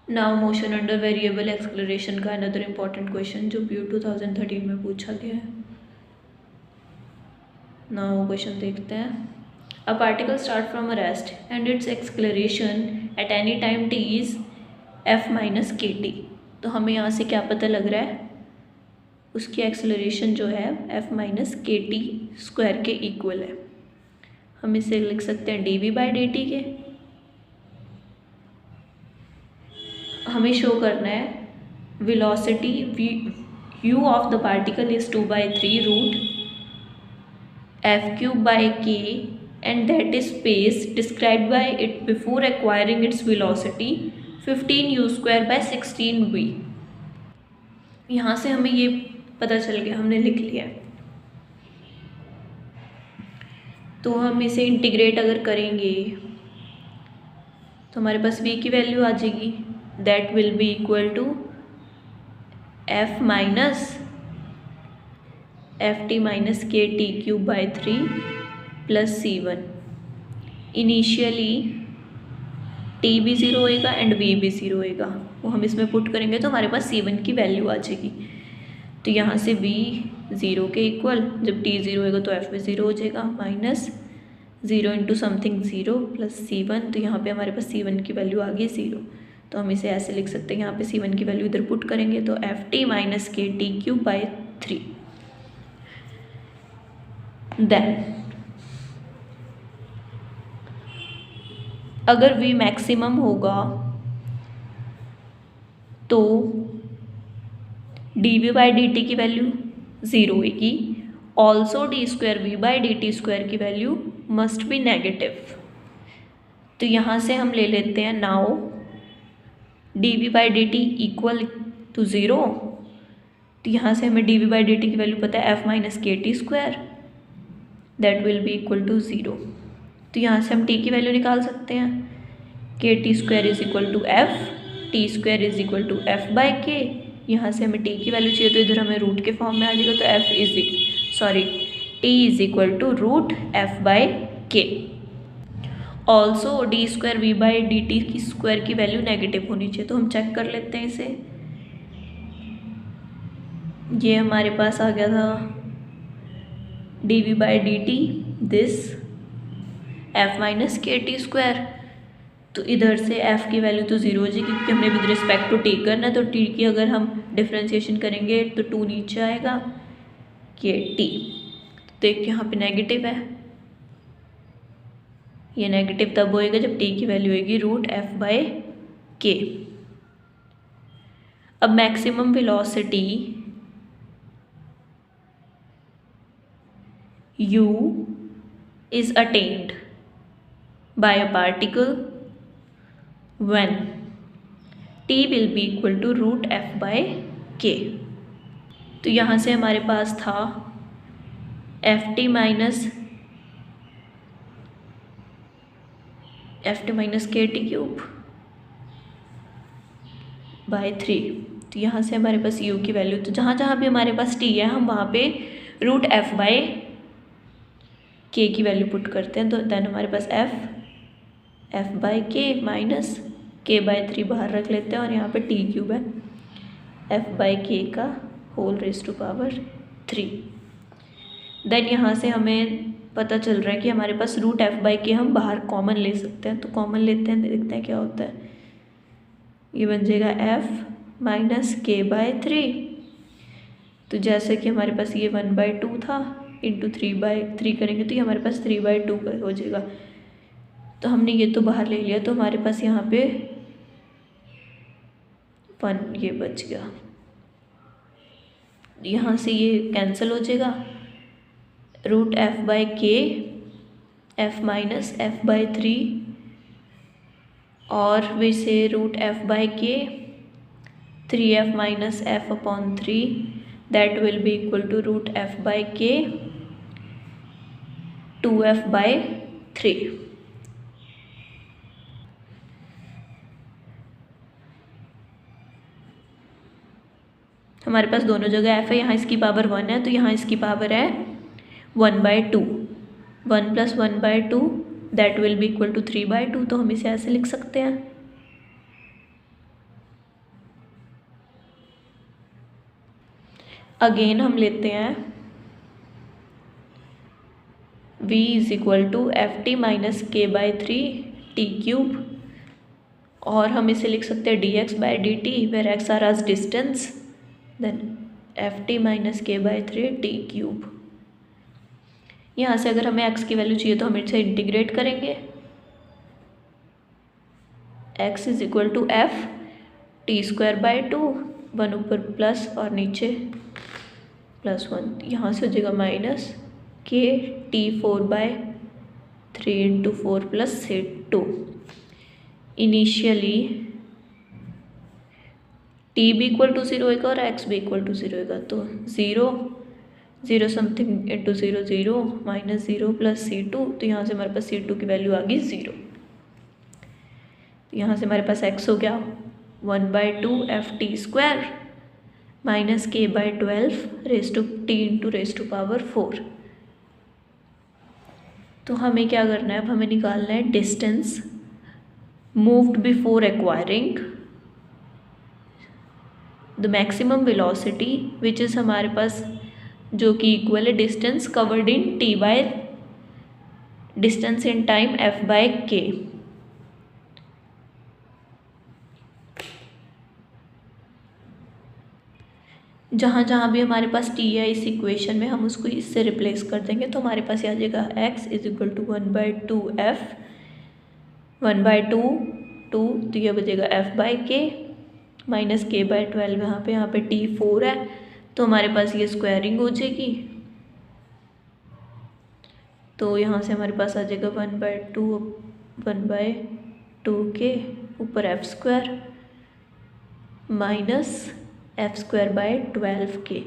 Now motion under variable acceleration का another important question जो PU 2013 में पूछा गया है। नाउ क्वेश्चन देखते हैं। A particle start from a rest and it's acceleration at any time t is f minus के टी। तो हमें यहाँ से क्या पता लग रहा है, उसकी एक्सेलरेशन जो है f माइनस के टी स्क्वायर के इक्वल है। हम इसे लिख सकते हैं d v by D t के। हमें शो करना है velocity u of the particle is 2/3 root f cube by k and that is space described by it before acquiring its velocity 15 u square by 16 v। यहाँ से हमें ये पता चल गया, हमने लिख लिया है। तो हम इसे इंटीग्रेट अगर करेंगे तो हमारे पास v की वैल्यू आ जाएगी, that will be equal to f minus F T minus के T cube by 3 plus C1। Initially t भी ज़ीरो होएगा एंड v भी ज़ीरो होएगा, वो हम इसमें पुट करेंगे तो हमारे पास C1 की वैल्यू आ जाएगी। तो यहाँ से v ज़ीरो के इक्वल, जब t ज़ीरो होएगा तो f भी ज़ीरो हो जाएगा, minus 0 into something zero plus C1। तो यहाँ पे हमारे पास C1 की वैल्यू आ गई 0। तो हम इसे ऐसे लिख सकते हैं, यहाँ पे C1 की वैल्यू इधर पुट करेंगे तो एफ टी माइनस के टी क्यूब बाई 3। देन अगर v मैक्सिमम होगा तो d v by D T की वैल्यू 0 होगी। Also D square we by D t square की वैल्यू मस्ट बी नेगेटिव। तो यहाँ से हम ले लेते हैं now d v by D t equal to 0। तो यहाँ से हमें d v by D T की वैल्यू पता है एफ माइनस के t square, that will be equal to 0। तो यहाँ से हम t की वैल्यू निकाल सकते हैं, k t square is equal to f, t square is equal to f by k. यहाँ से हमें t की वैल्यू चाहिए तो इधर हमें रूट के फॉर्म में आ जाएगा, तो t is equal to root F by K. Also D square we by D T की स्क्वायर की वैल्यू नेगेटिव होनी चाहिए। तो हम चेक कर लेते हैं इसे। ये हमारे पास आ गया था d v by D t this f minus के टी स्क्वायर। तो इधर से f की वैल्यू तो 0 हो जाएगी क्योंकि हमने विद रिस्पेक्ट टू t करना है। तो t की अगर हम डिफ्रेंशिएशन करेंगे तो 2 नीचे आएगा के टी। तो एक यहाँ पे नेगेटिव है, ये नेगेटिव तब होएगा जब t की वैल्यू होएगी रूट एफ बाई के। अब maximum velocity u is attained by a particle when t will be equal to root f by k। तो यहाँ से हमारे पास था एफ टी माइनस के टी क्यूब बाई 3। तो यहाँ से हमारे पास u की वैल्यू, तो जहाँ जहाँ भी हमारे पास t है हम वहाँ पे रूट एफ बाई के की वैल्यू पुट करते हैं। तो देन हमारे पास f by k minus k by 3 बाहर रख लेते हैं और यहाँ पे टी क्यूब है एफ बाई के का whole raise to power 3। Then यहाँ से हमें पता चल रहा है कि हमारे पास रूट एफ बाई के हम बाहर कॉमन ले सकते हैं। तो कॉमन लेते हैं, देखते हैं क्या होता है। ये बन जाएगा एफ माइनस के बाई 3। तो जैसे कि हमारे पास ये 1/2 था, इंटू 3/3 करेंगे तो ये हमारे पास 3/2 का हो जाएगा। तो हमने ये तो बाहर ले लिया, तो हमारे पास यहाँ पे 1 ये बच गया। यहाँ से ये कैंसिल हो जाएगा, root F by k f minus f by 3 और वैसे root F by k 3f minus f upon 3 that will be equal to root F by k 2f by 3। हमारे पास दोनों जगह f है, यहाँ इसकी पावर 1 है तो यहाँ इसकी पावर है 1/2। 1 plus 1/2 that will be equal to 3/2। तो हम इसे ऐसे लिख सकते हैं। अगेन हम लेते हैं v is equal to f T minus k by 3 t cube, और हम इसे लिख सकते हैं d x by D t where x are as distance, then f T minus k by 3 t cube. यहाँ से अगर हमें x की वैल्यू चाहिए तो हम इसे इंटीग्रेट करेंगे, x is equal to f t square by 2, 1 ऊपर प्लस और नीचे +1, यहाँ से हो जाएगा माइनस के T 4/3 into 4 plus 2। Initially T भी इक्वल टू 0 होगा और x भी इक्वल टू 0 होगा, तो 0 something into 0 0 minus 0 plus C2, तो यहाँ से हमारे पास C2 की वैल्यू आ गई 0। तो यहाँ से हमारे पास x हो गया 1/2 f t square minus k by 12 raise to t into raise to power 4। तो हमें क्या करना है, अब हमें निकालना है distance moved before acquiring the maximum velocity which is हमारे पास जो कि इक्वल है distance covered in t by distance in time f by k. जहाँ जहाँ भी हमारे पास टी है इस इक्वेशन में हम उसको इससे रिप्लेस कर देंगे, तो हमारे पास आ जाएगा x is equal to 1/2 f 1/2 2, तो यह बचेगा f by k minus k by 12, यहाँ पे टी 4 है तो हमारे पास ये स्क्वायरिंग हो जाएगी, तो यहाँ से हमारे पास आ जाएगा 1/2 के ऊपर F square minus F square by 12 के।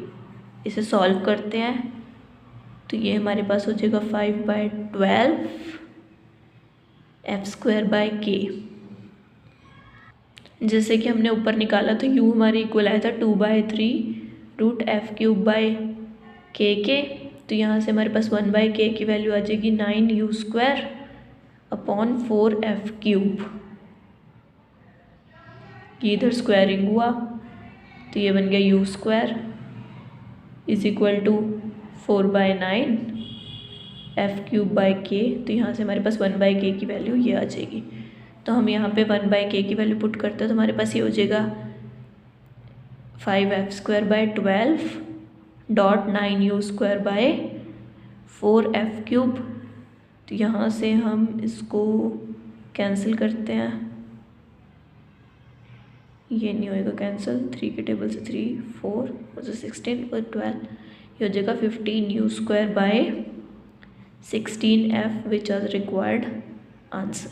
इसे सॉल्व करते हैं तो ये हमारे पास हो जाएगा 5/12 एफ स्क्वायर बाई के। जैसे कि हमने ऊपर निकाला तो u हमारे इक्वल आया था 2/3 root F cube by k, तो यहाँ से हमारे पास 1/k की वैल्यू आ जाएगी 9u square upon 4f cube. ये इधर स्क्वायरिंग हुआ तो ये बन गया u square is equal to 4/9 f cube by k, तो यहाँ से हमारे पास 1/k की वैल्यू ये आ जाएगी। तो हम यहाँ पे 1/k की वैल्यू पुट करते हैं तो हमारे पास ये हो जाएगा 5f square by 12 dot 9u square by 4f cube. तो यहाँ से हम इसको कैंसिल करते हैं, ये नहीं होएगा कैंसिल, 3 के टेबल से 3 4 और 16 और 12, ये हो जाएगा 15u square by 16f which are required answer.